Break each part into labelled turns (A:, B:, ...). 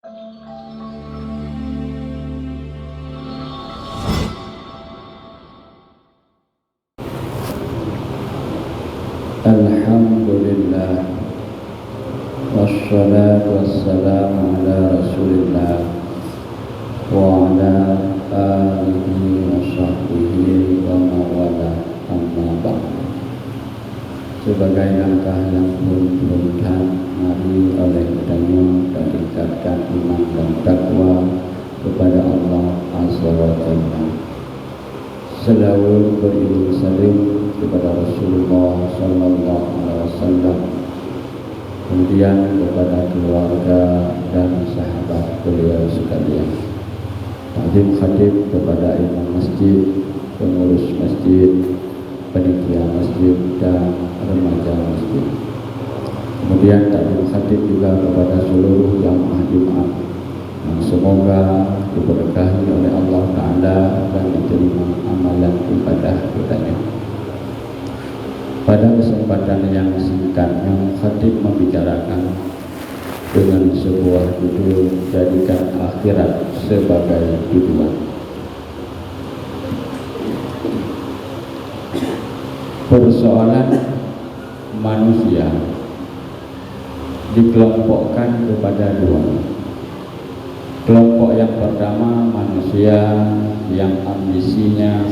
A: Alhamdulillah, wassalatu wassalamu ala rasulillah wa ala alihi wa sahbihi wa mawala amma ba'd. Sebagai langkah yang berurutan, mari oleh kedannya dan tingkatkan iman dan takwa kepada Allah Azza wa Jalla. Selawat beriring salim kepada Rasulullah Sallallahu Alaihi Wasallam, kemudian kepada keluarga dan sahabat beliau sekalian. Takdim khatib kepada imam masjid, pengurus masjid, panitia masjid dan remaja masjid. Kemudian takdim khatib juga kepada seluruh jamaah Jumat yang semoga diberkahi oleh Allah Ta'ala dan diterima amalan ibadah kitanya. Pada kesempatan yang singkat, yang khatib membicarakan dengan sebuah judul, jadikan akhirat sebagai tujuan. Persoalan manusia dikelompokkan kepada dua. Kelompok yang pertama, manusia yang ambisinya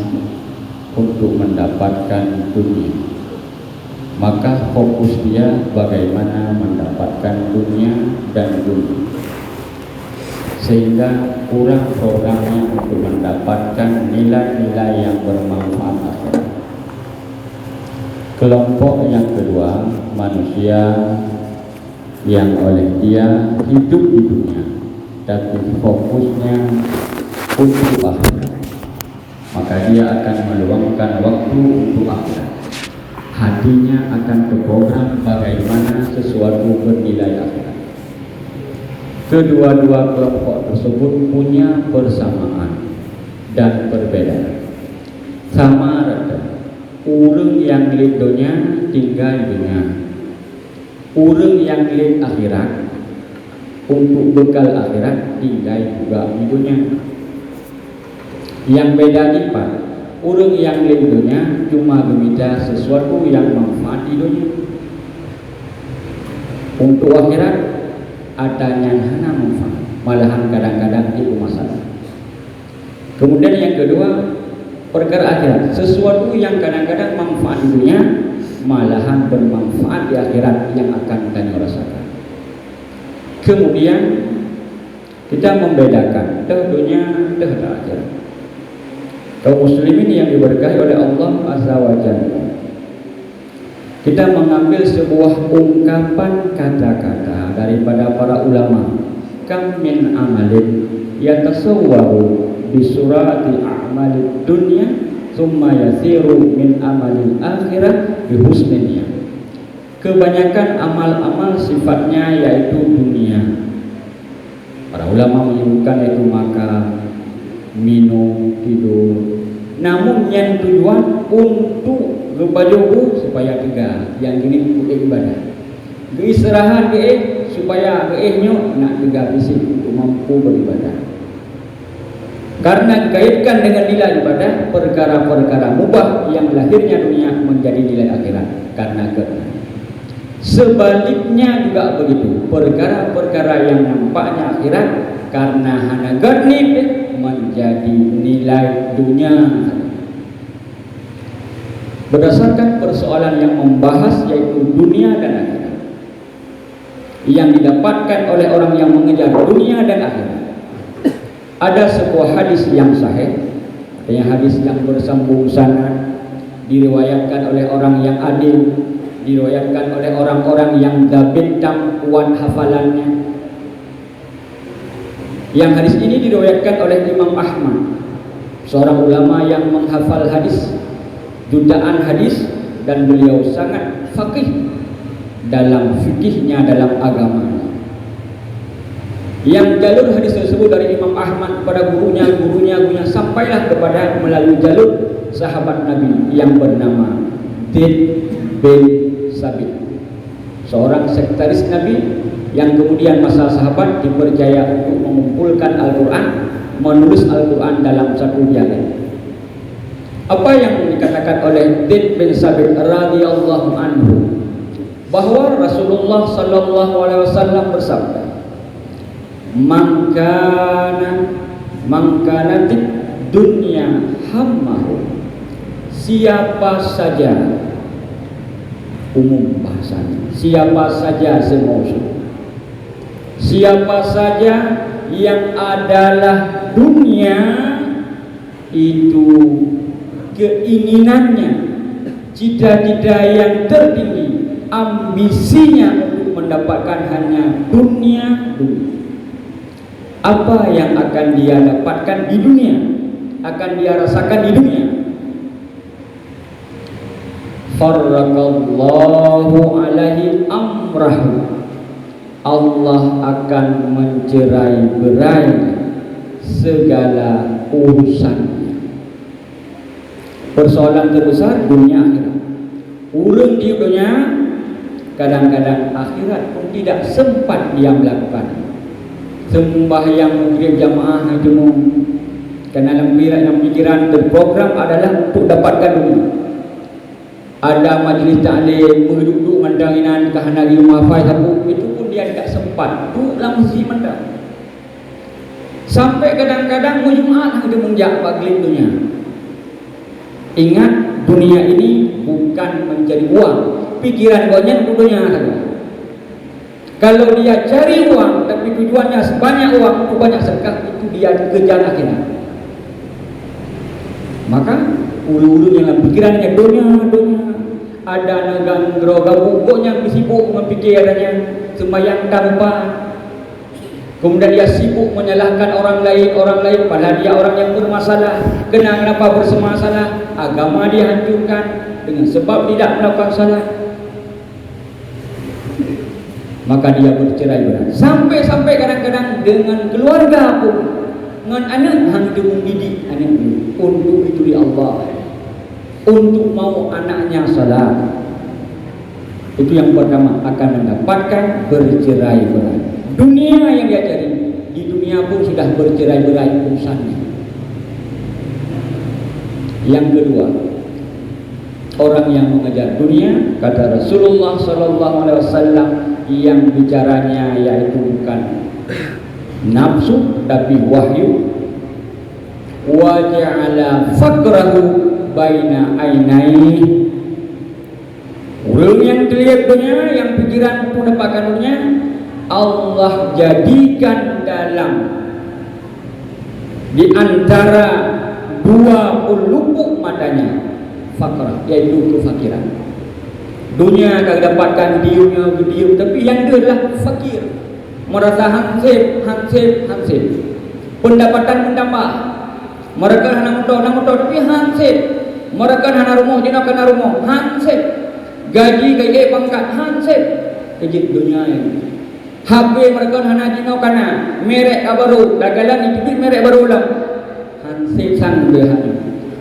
A: untuk mendapatkan dunia, maka fokus dia bagaimana mendapatkan dunia dan dunia, sehingga kurang programnya untuk mendapatkan nilai-nilai yang bermanfaat akhirat. Kelompok yang kedua, manusia yang oleh dia hidup di dunia tapi fokusnya untuk akhirat, maka dia akan meluangkan waktu untuk akhirat. Hatinya akan terprogram bagaimana sesuatu bernilai akhirat. Kedua-dua kelompok tersebut punya persamaan dan perbedaan. Sama rata. Urang yang lid dunia tinggal dunia. Urang yang lid akhirat untuk bekal akhirat tinggal juga di dunia. Yang beda lipat, orang yang di dunia cuma meminta sesuatu yang manfaat di dunia. Untuk akhirat adanya hana manfaat, malahan kadang-kadang itu masalah. Kemudian yang kedua, perkara akhirat, sesuatu yang kadang-kadang manfaat di dunia malahan bermanfaat di akhirat yang akan kita rasakan. Kemudian kita membedakan dunia dan akhirat. Kaum muslimin yang diberkahi oleh Allah Azza wa Jalla, kita mengambil sebuah ungkapan kata-kata daripada para ulama. Kam min amalin yatasawwaru bi surati a'malid dunya thumma yasiru min amalil akhirah bi husninya. Kebanyakan amal-amal sifatnya yaitu dunia. Para ulama menyebutkan yaitu makan, minum, tidur. Namun yang tujuan untuk berbajobu supaya tiga, yang ini untuk ibadah. Istirahat supaya nak tiga fisik untuk mampu beribadah. Karena dikaitkan dengan nilai ibadah, perkara-perkara mubah yang lahirnya dunia menjadi nilai akhirat karena kena. Sebaliknya juga begitu, perkara-perkara yang nampaknya akhirat karena hana garnib menjadi nilai dunia. Berdasarkan persoalan yang membahas yaitu dunia dan akhirat, yang didapatkan oleh orang yang mengejar dunia dan akhirat, ada sebuah hadis yang sahih, hadis yang bersambung sanad, diriwayatkan oleh orang yang adil, diriwayatkan oleh orang-orang yang bintang kuat hafalannya. Yang hadis ini diriwayatkan oleh Imam Ahmad, seorang ulama yang menghafal hadis, jutaan hadis, dan beliau sangat faqih dalam fikihnya, dalam agama. Yang jalur hadis tersebut dari Imam Ahmad kepada gurunya sampailah kepada melalui jalur sahabat Nabi yang bernama Zaid bin Sabit, seorang sekretaris Nabi yang kemudian masa sahabat dipercaya untuk mengumpulkan Al-Quran, menulis Al-Quran dalam satu jalur. Apa yang dikatakan oleh Zaid bin Sabit radhiyallahu anhu, bahwa Rasulullah sallallahu alaihi wasallam bersabda, "Man kanat dunya hammahu." Siapa saja, umum bahasanya, siapa saja semuanya, siapa saja yang adalah dunia itu keinginannya, cita-cita yang tertinggi, ambisinya untuk mendapatkan hanya dunia. Apa yang akan dia dapatkan di dunia, akan dia rasakan di dunia? Farraqallahu alaihi amrahu. Allah akan mencerai-berai segala urusannya. Persoalan terbesar dunia akhirat. Urung di dunia, kadang-kadang akhirat pun tidak sempat dia melakukan. Sembahyang maghrib jamaah itu karena dalam pikiran berprogram adalah untuk dapatkan dunia. Ada majlis ta'lim, duduk mandanginan kahanari mahfaz aku, itu pun dia tidak sempat duduk dalam masjid mandang. Sampai kadang-kadang Jumat dia menjak maghrib dunia. Ingat, dunia ini bukan mencari uang. Pikiran banyak untuk dunia saja. Kalau dia cari uang tapi tujuannya sebanyak uang untuk banyak sedekah, itu dia kejar akhirat. Maka ulu-ulu yang pikirannya dunia. Ada negara pokoknya sibuk memikirkannya sembahyang tanpa. Kemudian dia sibuk menyalahkan orang lain, padahal dia orang yang bermasalah. Kenapa bermasalah? Agama dia hancurkan dengan sebab tidak melakukan salat. Maka dia bercerai-berai. Sampai kadang-kadang dengan keluarga pun, dengan anak hanya mendidik anak untuk itu di Allah, untuk mau anaknya salat. Itu yang pertama, akan mendapatkan bercerai-berai. Dunia yang dia cari, di dunia pun sudah bercerai-berai urusannya. Yang kedua, orang yang mengejar dunia, kata Rasulullah SAW, yang bicaranya yaitu bukan nafsu tapi wahyu. Wa ja'ala faqrahu baina ainaihi. Orang yang terlihat dunia, yang pikiran pun dapatkan dunia, Allah jadikan dalam di antara dua pelupuk matanya faqrah, yaitu kefakiran. Dunia akan dapatkan diumnya berdium, tapi yang dia adalah fakir, merasa hansip. Pendapatan menambah, mereka hana motor tapi hansip. Mereka hana rumah, jina kena rumah, hansip. Gaji pangkat, hansip. Kejit dunia ini. HP mereka hana jina kena, merek baru, dagalan itu merek baru lah. Hansip sang dia.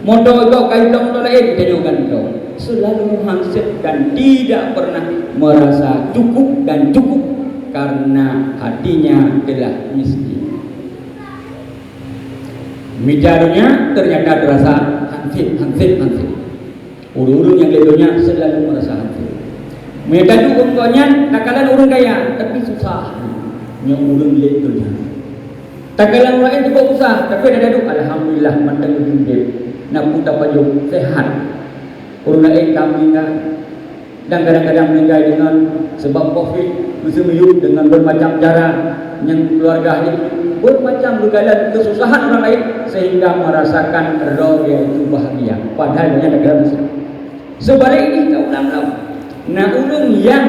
A: Motor itu kayu motor lain ditunjukkan itu. Selalu hansip dan tidak pernah merasa cukup dan cukup karena hatinya telah miskin. Mijarnya ternyata terasa hansip. Urung yang ledonya selalu merasa hansip. Mereka juga umpamanya takalan urung kaya tapi susah. Yang urung ledonya. Takalan orang itu susah tapi ada duduk alhamdulillah mantap hidup. Nak putar baju sehat. Orang lain kami dan kadang-kadang meninggal dengan sebab COVID, bersemuyuk dengan bermacam cara yang keluarganya bermacam bergalan kesusahan orang lain sehingga merasakan roh yaitu bahagia. Padahal dia negara Mesir. Sebaliknya kau ulang-ulang. Nah ulung yang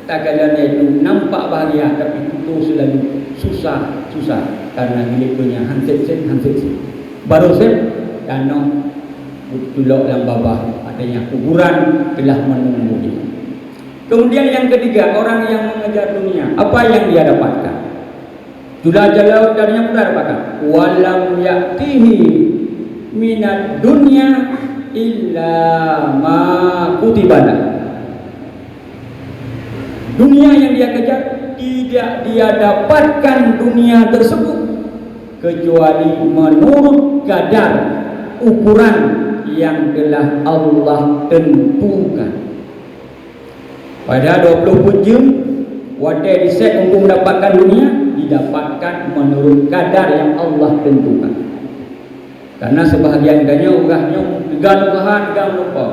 A: tagalannya itu nampak bahagia tapi itu selalu susah karena miliknya hansip. Baru dan tulok dalam babah adanya kuburan telah menunggu dia. Kemudian yang ketiga, orang yang mengejar dunia, apa yang dia dapatkan? Sudah jauh darinya pun dapatkan. Walam ya'tihi minad dunya illa ma kutibana. Dunia yang dia kejar tidak dia dapatkan dunia tersebut kecuali menurut kadar ukuran yang telah Allah tentukan. Pada 24 jam wadai diset untuk mendapatkan dunia, didapatkan menurut kadar yang Allah tentukan. Karena sebahagian danya orangnya tegal Tuhan, tegal lupa.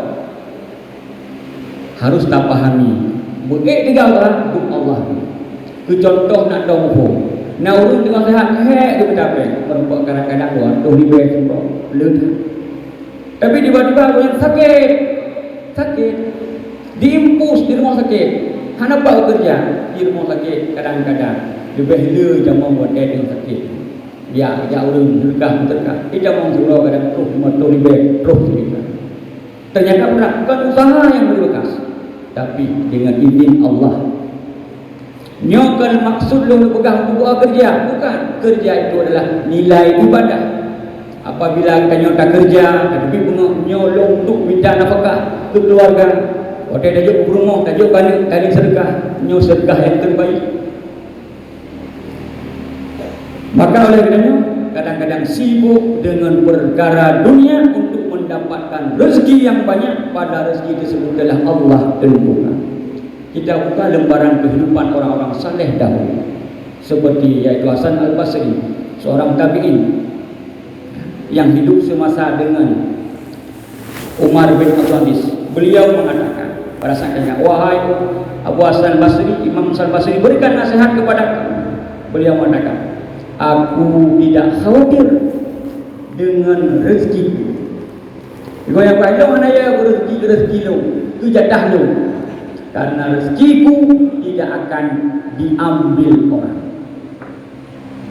A: Harus tak pahami. Bukan tegal Tuhan, Allah. Ku contoh nak tahu. Nah urut dengan sehat, dia berdapat. Merempak kadang-kadang luar, tuh di bawah semua, ledah. Tapi tiba-tiba orang sakit, diimpus di rumah sakit. Hana apa kerja di rumah sakit kadang-kadang lebih le jamu buat dia dengan sakit. Ya, urung terkah. Dia jamu surau kadang terus motor lebih terus cerita. Ternyata bukan usaha yang berbekas, tapi dengan izin Allah. Nyokan maksud lu pegang buat kerja, bukan. Kerja itu adalah nilai ibadah. Apabila kita nyota kerja, tapi nyolong untuk minta nafkah untuk keluarga, waktu tajuk rumah, tajuk balik dari sedekah, nyol sedekah yang terbaik. Maka oleh kerana kadang-kadang sibuk dengan perkara dunia untuk mendapatkan rezeki yang banyak, pada rezeki tersebut adalah Allah tentukan. Kita buka lembaran kehidupan orang-orang saleh dahulu, seperti yaitu Hasan Al-Basri, seorang tabi'in yang hidup semasa dengan Umar bin Abdul Aziz. Beliau mengatakan pada saat itu, wahai Abu Hasan Basri, Imam Hasan Basri, berikan nasihat kepada kamu. Beliau mengatakan, aku tidak khawatir dengan rezeki. Jika yang banyak mana ya rezeki lo, itu jatah lo. Karena rezekiku tidak akan diambil orang.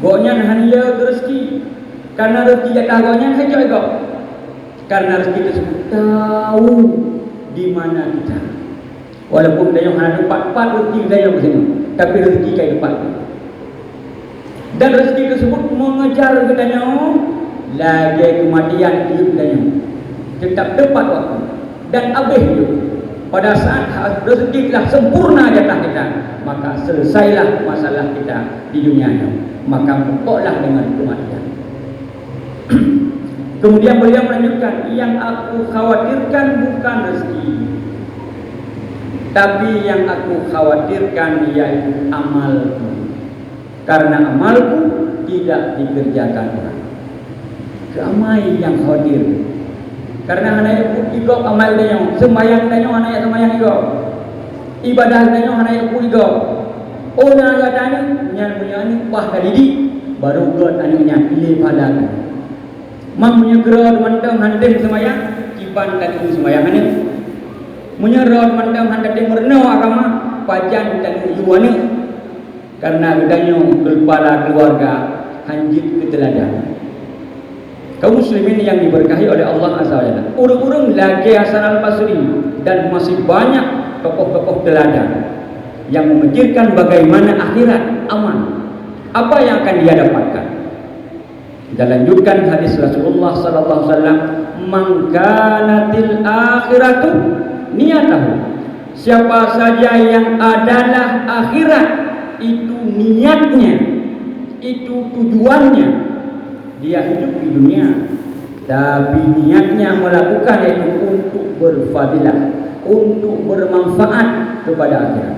A: Goknya hanya rezeki. Karena rezeki jatah goknya saja kok. Karena rezeki tersebut tahu di mana kita. Walaupun dia hanya empat rezeki dia yang bersama, tapi rezeki kayak empat. Dan rezeki tersebut mengejar katanya lagi kematian hidup katanya. Tetap tepat waktu dan habis hidup. Pada saat rezeki telah sempurna jatah kita, maka selesailah masalah kita di dunia ini. Maka pokoklah dengan kematian. Kemudian beliau melanjutkan, yang aku khawatirkan bukan rezeki, tapi yang aku khawatirkan yaitu amalku. Karena amalku tidak dikerjakan orang. Ramai yang khawatir. Karena anak ikut amal dia, sembahyang dia anak sembahyang ikut, ibadah dia anak ikut. Orang katanya nyanyi pah tadi baru god anaknya pilih pahala. Mam menyegera mantang hantin sembahyang, kipan tadi sembahyang ni. Menyerah mantang hantin merno agama, pajan tadi yuane. Karena bedanya kepala keluarga hanjit ke teladan. Kaum muslimin yang diberkahi oleh Allah Azza wa Jalla, urung-urung lagi Hasan Al-Basri dan masih banyak tokoh-tokoh teladan yang memikirkan bagaimana akhirat aman. Apa yang akan dia dapatkan? Kita lanjutkan hadis Rasulullah sallallahu alaihi wasallam, "Man kanatil akhiratu niyatahu." Siapa saja yang adalah akhirat itu niatnya, itu tujuannya. Dia hidup di dunia, tapi niatnya melakukan itu untuk berfadilah, untuk bermanfaat kepada akhirat.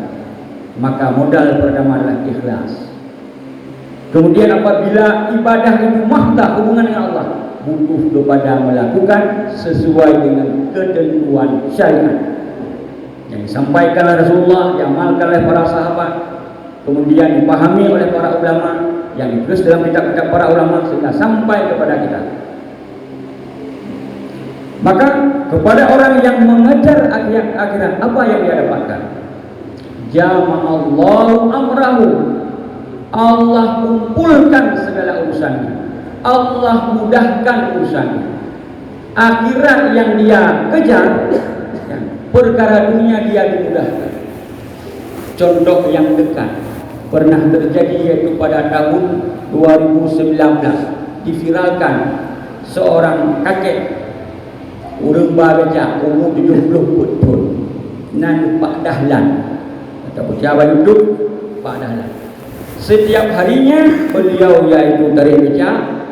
A: Maka modal pertama adalah ikhlas. Kemudian apabila ibadah itu mahta hubungan dengan Allah, butuh kepada melakukan sesuai dengan ketentuan syariat yang disampaikan oleh Rasulullah, diamalkan oleh para sahabat, kemudian dipahami oleh para ulama, yang ditulis dalam kitab-kitab para ulama sehingga sampai kepada kita. Maka kepada orang yang mengejar akhirat, apa yang dia dapatkan? Jama'allahu amrahu. Allah kumpulkan segala urusannya, Allah mudahkan urusannya. Akhirat yang dia kejar, perkara dunia dia dimudahkan. Contoh yang dekat pernah terjadi, yaitu pada tahun 2019 diviralkan seorang kakek urang bareja umur 70 tahun nan Pak Dahlan atau pejabat hidup Pak Dahlan. Setiap harinya beliau yaitu dari beca,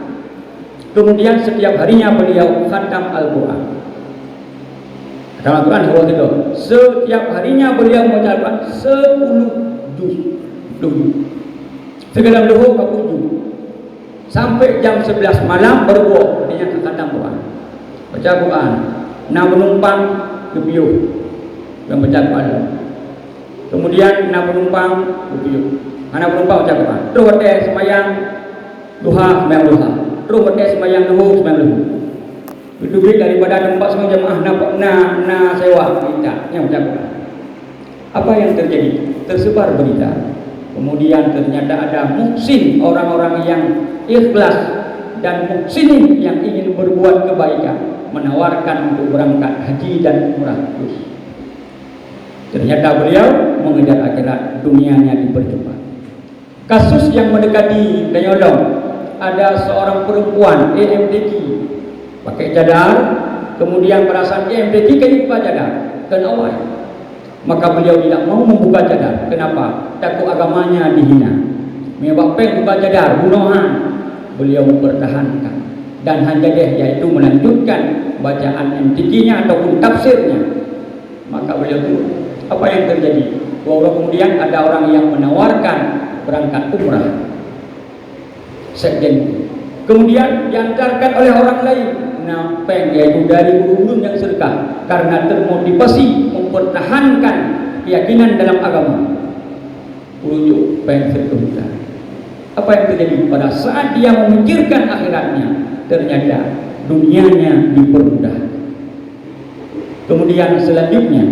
A: kemudian setiap harinya beliau khatam Al-Quran. Khatam Al-Quran itu. Setiap harinya beliau membaca Al-Quran 10 juz. Segala luhur ke 7. Sampai jam 11 malam baru dia khatam Quran. Baca Quran. Nak menumpang kepiuh dan baca Quran. Kemudian nak menumpang kepiuh. Anak menumpang baca Quran. Terus hotel sembahyang duha, sembahyang duha. Terus hotel sembahyang duhur, sembahyang duhur. Itu duit daripada tempat semua jemaah nak sewa minta yang baca Quran. Apa yang terjadi? Tersebar berita. Kemudian ternyata ada muhsin, orang-orang yang ikhlas dan muhsinin yang ingin berbuat kebaikan, menawarkan untuk berangkat haji dan umrah terus. Ternyata beliau mengejar akhirat, dunianya dipercepat. Kasus yang mendekati Danyolong, ada seorang perempuan EMDQ pakai cadar, kemudian perasaan EMDQ kan buka cadar, kenapa? Maka beliau tidak mau membuka cadar. Kenapa? Takut agamanya dihina. Menyebabkan buka cadar, bunuhan. Beliau mempertahankan dan hanya dia yaitu melanjutkan bacaan MTQ-nya ataupun tafsirnya. Maka beliau itu apa yang terjadi? Bahwa kemudian ada orang yang menawarkan berangkat umrah. Sekjen. Kemudian diantarkan oleh orang lain. Nampeng yaitu dari guru-guru yang sedekah karena termotivasi mempertahankan keyakinan dalam agama. Ujuk pengen kita. Apa yang terjadi pada saat dia memikirkan akhiratnya, ternyata dunianya dipermudah. Kemudian selanjutnya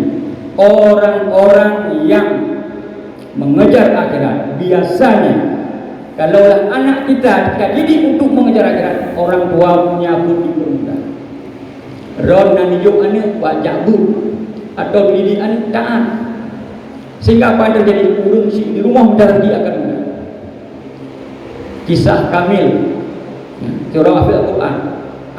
A: orang-orang yang mengejar akhirat biasanya kalaulah anak kita didik untuk mengejar akhirat, orang tuanya pun dipermudah. Ron dan hidup anak baca buku atau dididik anak taat, sehingga apa yang terjadi? Urung si di rumah mendarat dia akan mudah. Kisah Kamil, seorang hafid Al-Quran,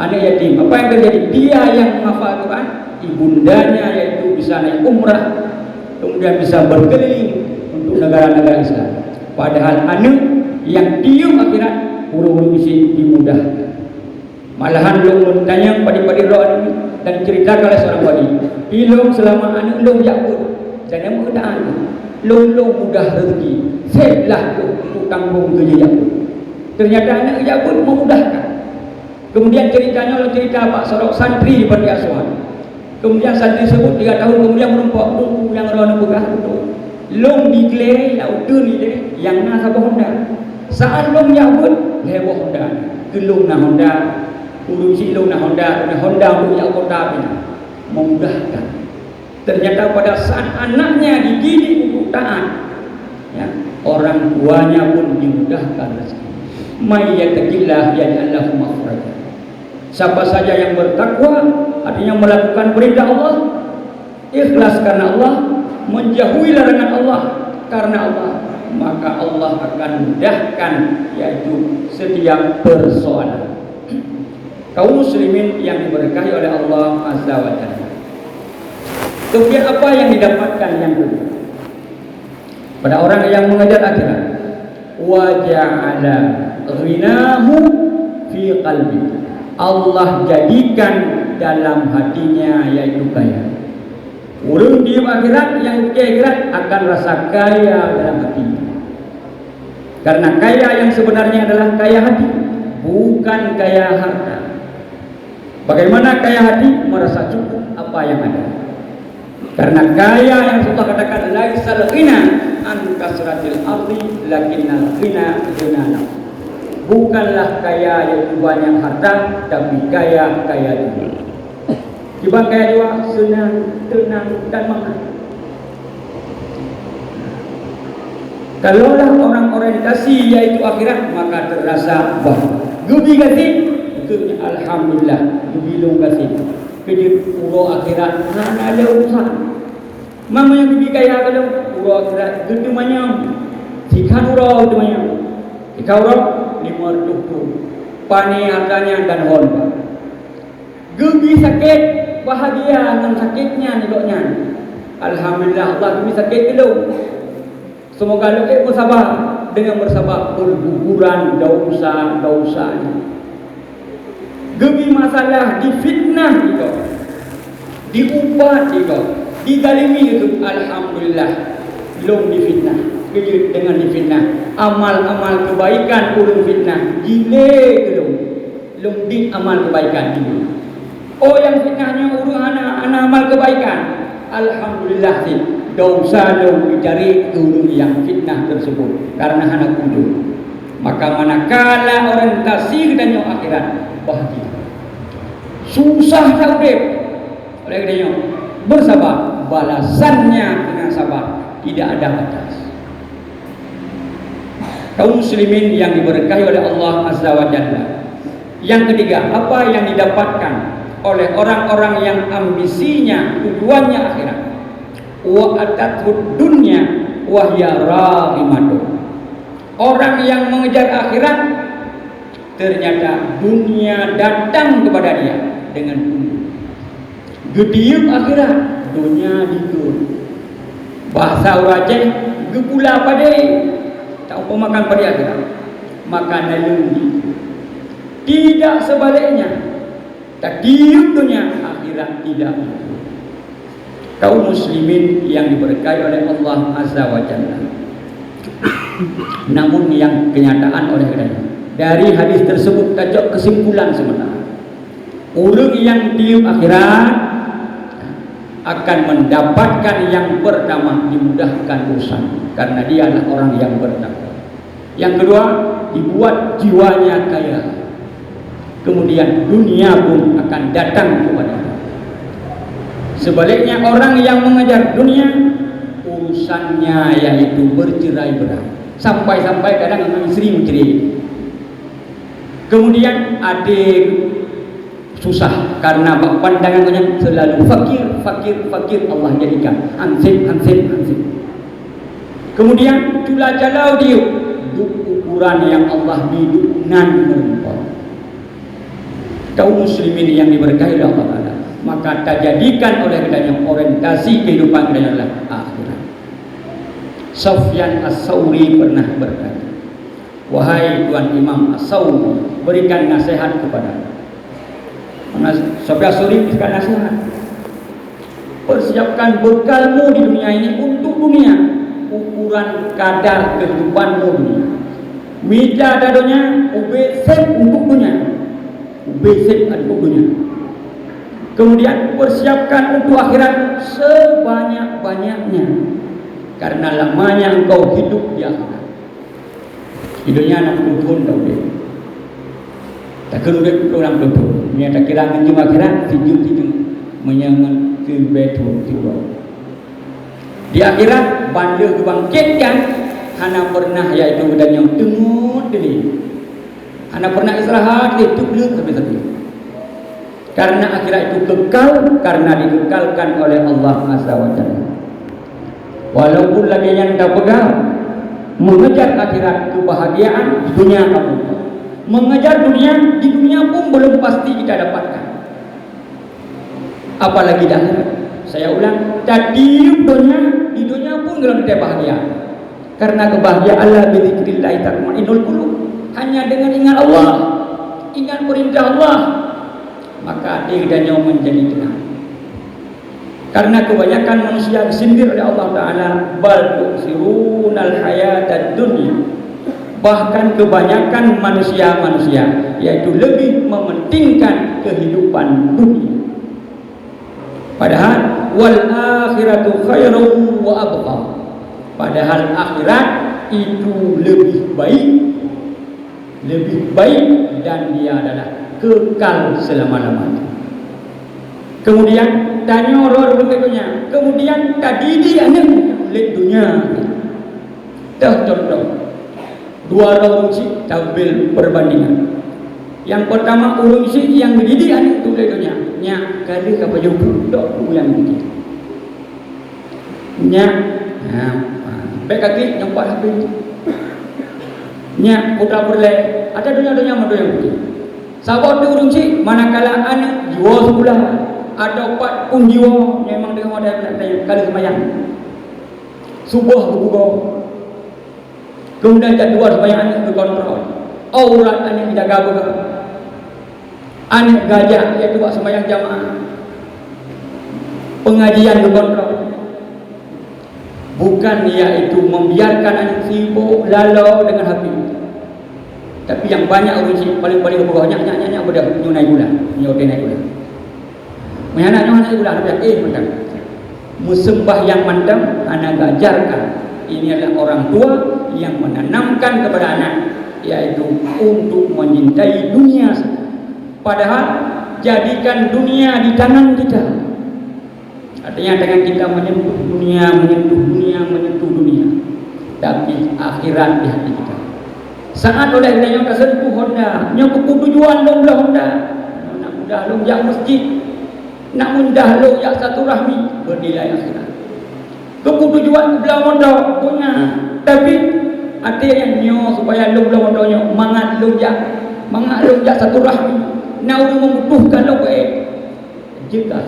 A: anak yatim. Apa yang terjadi? Dia yang menghafal Al-Quran, ibundanya yaitu bisa naik umrah, kemudian bisa berkeliling untuk negara-negara Islam. Padahal anak yang diam akhirat huru-huru mesti dimudahkan. Malahan lu bertanya pada roh dan ceritakan oleh seorang wali, ilmu selama anak lu yakut dan yang mengenaan lu mudah rezeki, seblah lu untuk tanggung kerja yakut. Ternyata anak yakut memudahkan. Kemudian ceritanya oleh cerita Pak Sorok santri di Panti Asuhan. Kemudian santri sebut 3 tahun kemudian menumpuk buku yang roh begah betul. Long diklare lautu ni deh yang na sabah Honda. Saat long yakut lewat Honda. Gelung na Honda, urusi long na Honda untuk yak kota ni. Memudahkan. Ternyata pada saat anaknya dididik untuk taat, ya, orang tuanya pun dimudahkan rezeki. May yattaqillah yaj'al lahu makhraja. Siapa saja yang bertakwa, artinya melakukan perintah Allah, ikhlas karena Allah, menjauhi larangan Allah karena Allah, maka Allah akan mudahkan yaitu setiap persoalan. Kaum muslimin yang diberkahi oleh Allah Azza wa Jalla. Kemudian apa yang didapatkan yang kedua pada orang yang mengejar akhirat? Wa ja'ala ghinahu fi qalbi. Allah jadikan dalam hatinya yaitu kaya. Urung di akhirat yang akhirat akan rasa kaya dalam hatinya. Karena kaya yang sebenarnya adalah kaya hati, bukan kaya harta. Bagaimana kaya hati? Merasa cukup apa yang ada. Karena kaya yang sudah katakan laisal ghina an kasratil ardi lakinnal ghina ghina. Bukanlah kaya yang banyak harta, tapi kaya dunia. Tiba kaya jiwa senang, tenang dan makan. Kalaulah orang orientasi yaitu akhirat, maka terasa bahagia. Gubi kasih, itu alhamdulillah. Gubilung kasih. Kerja pura akhirat, mana ada urusan. Mama yang gubi kaya kalau pura akhirat, gitu banyak. Sikan urau itu banyak. Sikan urau 5 pani hartanya dan honda. Gubi sakit, bahagia dengan sakitnya niloknya. Alhamdulillah Allah gubi sakit dulu. Semoga lebih bersabar. Dengan bersabar berguguran dosa-dosanya. Gebi masalah difitnah itu, diubat itu, digalimi itu, alhamdulillah belum difitnah. Kejut dengan difitnah, amal-amal kebaikan ulun fitnah, gile belum di amal kebaikan ini. Oh yang fitnahnya urung anak amal kebaikan, alhamdulillah sih dosa belum dicari urung yang fitnah tersebut karena anak ujung. Maka manakala orientasi dan yang akhirat bahagia. Susah sakit oleh kerana bersabar, balasannya dengan sabar tidak ada batas. Kaum muslimin yang diberkahi oleh Allah Azza wa Jalla. Yang ketiga, apa yang didapatkan oleh orang-orang yang ambisinya tujuannya akhirat. Wa atatud dunya wa hiya raghimatu. Orang yang mengejar akhirat ternyata dunia datang kepada dia dengan gediuk akhirat, dunia digur. Bahasa Uraceh gepula pada tak apa makan pada akhirat, makan lelundi. Tidak sebaliknya, tak diuk dunia akhirat tidak. Kaum muslimin yang diberkahi oleh Allah Azza wa Jalla. Namun yang kenyataan oleh kerana dari hadis tersebut tajak kesimpulan sementara orang yang tiup akhirat akan mendapatkan yang pertama dimudahkan urusan karena dia adalah orang yang bertakwa. Yang kedua dibuat jiwanya kaya. Kemudian dunia pun akan datang kepadanya. Sebaliknya orang yang mengejar dunia urusannya yaitu bercerai-berai. Sampai-sampai kadang dengan istri mencerai. Kemudian adik susah karena pandangannya selalu fakir Allah jadikan ansip. Kemudian cula jalau dia ukuran yang Allah hidup nan merempah. Kaum muslimin yang diberkahi oleh Allah Taala, maka tak jadikan oleh kedanya orientasi kehidupan kedanya adalah akhirat. Sufyan As-Tsauri pernah berkata, wahai Tuan Imam As-Tsauri, berikan nasihat kepada Sufyan As-Tsauri berikan nasihat. Persiapkan bekalmu di dunia ini untuk dunia, ukuran kadar kehidupanmu dunia. Mija dadonya ubeset untuk dunia, ubeset untuk dunia. Kemudian persiapkan untuk akhirat sebanyak-banyaknya, karena lamanya engkau hidup di akhirat. Hidupnya anak pelutun tau dia. Tak kena orang pelutun. Dia tak kira ngejum akhirat, tidur menyangat ke betul tiba. Di akhirat banda kebangkitkan, hana pernah yaitu dan yang tengok diri. Hana pernah istirahat itu belum sampai. Karena akhirat itu kekal, karena dikekalkan oleh Allah Azza wa Jalla. Walaupun lagi yang tak pegang mengejar akhirat kebahagiaan di dunia kamu, mengejar dunia di dunia pun belum pasti kita dapatkan, apalagi di akhirat. Saya ulang, tadi di dunia pun belum kita bahagia, karena kebahagiaan Allah bizikrillah tatma'innul qulub. Hanya dengan ingat Allah, ingat perintah Allah, maka hidupnya menjadi tenang. Karena kebanyakan manusia disindir oleh Allah Ta'ala, bal tu'sirunal hayatad dunya. Bahkan kebanyakan manusia-manusia yaitu lebih mementingkan kehidupan dunia. Padahal wal akhiratu khairu wa abqa. Padahal akhirat itu lebih baik dan dia adalah kekal selama-lamanya. Kemudian tanya orang berikutnya, kemudian tadi dia lihat dunia. Dah contoh dua orang si tampil perbandingan. Yang pertama orang si yang dididik anak tu lihat dunia. Nyak kali apa jumpa dok yang dididik. Nyak, baik kaki nyampak habis. Nyak putra perle, ada dunia mana yang putih. Sahabat tu orang si manakala anak jiwa sebulan. Ada 4 pun jiwa memang dengan ada kali semayang subuh bergugau Kemudian jadual supaya anak dikontrol. Aurat anak dijaga juga. Anak gajah iaitu buat sembahyang jamaah. Pengajian dikontrol. Bukan iaitu membiarkan anak sibuk lalau dengan HP. Tapi yang banyak orang sibuk paling-paling banyak benda naik gula, nyote naik gula. Menyana gula ada macam. Musembah yang mandam anak ajarkan. Ini adalah orang tua yang menanamkan kepada anak yaitu untuk mencintai dunia. Padahal jadikan dunia di tangan kita. Artinya dengan kita menyentuh dunia, tapi akhirat di hati kita. Saat oleh yang tersentuh Honda, yang tujuan dong belah Honda. Nak mudah long jak masjid, nak mudah long jak satu rahmi bernilai akhirat. Tujuan belah Honda punya, tapi artinya nyo supaya long belah Honda nyo mangat long jak satu rahmi. Nak membutuhkan long jika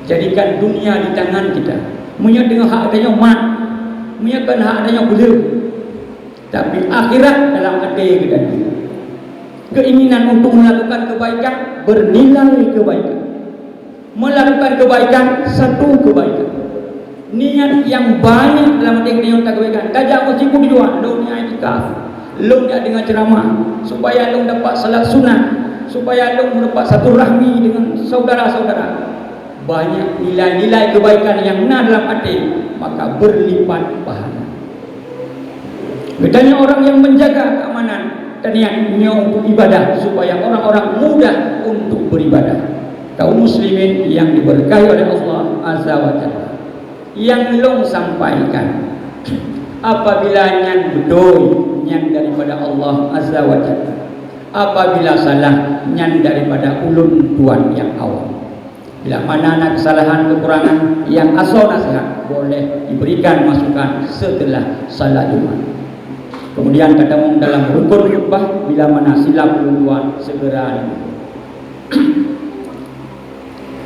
A: jadikan dunia di tangan kita. Punya dengan hak adanya mat, punya kan hak adanya beliau. Tapi akhirat dalam hati kita. Keinginan untuk melakukan kebaikan bernilai kebaikan. Melakukan kebaikan satu kebaikan. Niat yang banyak dalam hati kita untuk kebaikan. Kajak mesti pun dijual. Lo ni itikaf, lo ni dengan ceramah supaya lo dapat salat sunat, supaya lo mendapat satu rahmi dengan saudara-saudara. Banyak nilai-nilai kebaikan yang benar dalam hati, maka berlipat pahala. Betulnya orang yang menjaga keamanan dan niatnya untuk ibadah supaya orang-orang mudah untuk beribadah. Kaum muslimin yang diberkahi oleh Allah Azza wa Jalla, yang long sampaikan apabila nyan bedoy nyan daripada Allah Azza wa Jalla, apabila salah nyan daripada ulun tuan yang awam. Bila mana ada kesalahan kekurangan yang asal nasihat boleh diberikan masukan setelah salat Jumat. Kemudian ketemu dalam rukun khutbah bila mana silap duluan segera.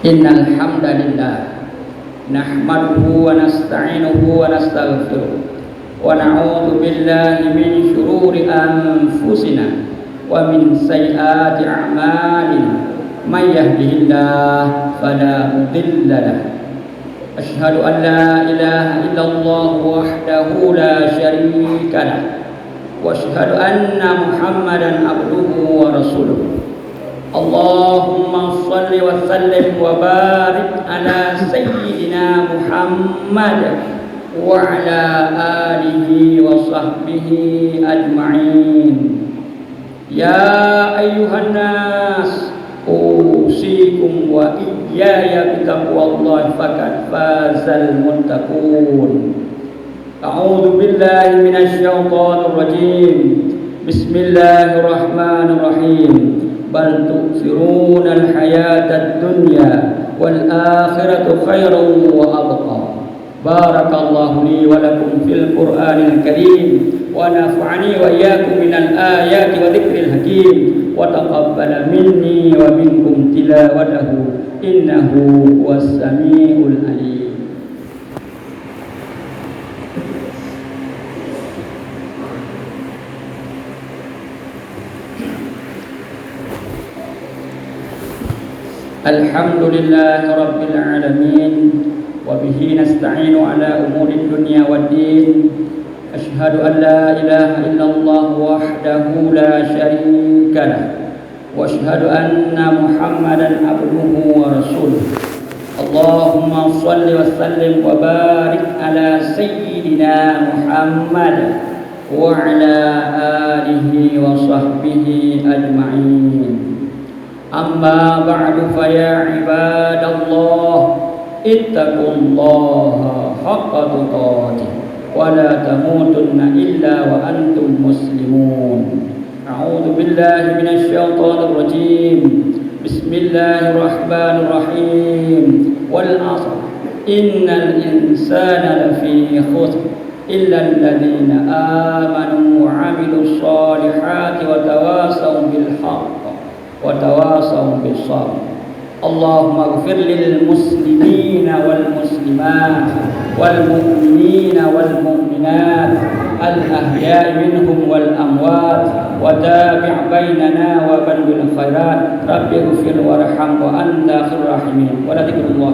A: Innal hamdalillah nahmaduhu wa nasta'inuhu wa nastaghfiruh wa na'udzu billahi min shururi anfusina wa min sayyiati a'malina. Man yahdihillahu fala mudilla lahu. Asyhadu an la ilaha illallah wahdahu la syarika lahu wa asyhadu anna Muhammadan abduhu wa rasuluh. Allahumma shalli wa sallim wa barik ala sayyidina Muhammad wa ala alihi wa sahbihi ajma'in. Ya ayyuhan nas usikum wa iyaya bitaqwallahi faqad fazal muttaqun. A'udzu billahi minasy syaithanir rajim. Bismillahirrahmanirrahim. Bal tu'thirunal hayatad dunya wal akhiratu khairan wa abqa. Barakallahu li wa lakum fil Qur'anil Karim wa nafa'ani wa iyyakum minal ayati wa dzikril hakim wa taqabbala minni wa minkum tilawatahu innahu was-sami'ul alim. Alhamdulillahi rabbil alamin wa bihi nasta'inu ala umuri dunya waddin. Asyhadu an la ilaha illallah wahdahu la syarika lah wa asyhadu anna Muhammadan abduhu wa rasuluh. Allahumma shalli wa sallim wa barik ala sayyidina Muhammad wa ala alihi wa sahbihi ajma'in. Amma ba'du fa ya ibadallah ittaqullaha haqqa tuqatih wa la tamutunna illa wa antum muslimun. A'udzu billahi minasy syaithanir rajim. Bismillahirrahmanirrahim. Wal 'asr innal insana lafi khusr illa alladhina amanu wa 'amilus solihati wa tawasaw bil haqq wa tawasaw bis sabr. اللهم اغفر للمسلمين والمسلمات والمؤمنين والمؤمنات الأحياء منهم والأموات وتابع بيننا وبين الخيرات رب اغفر وارحم وأنت خير الراحمين ولا تكن الله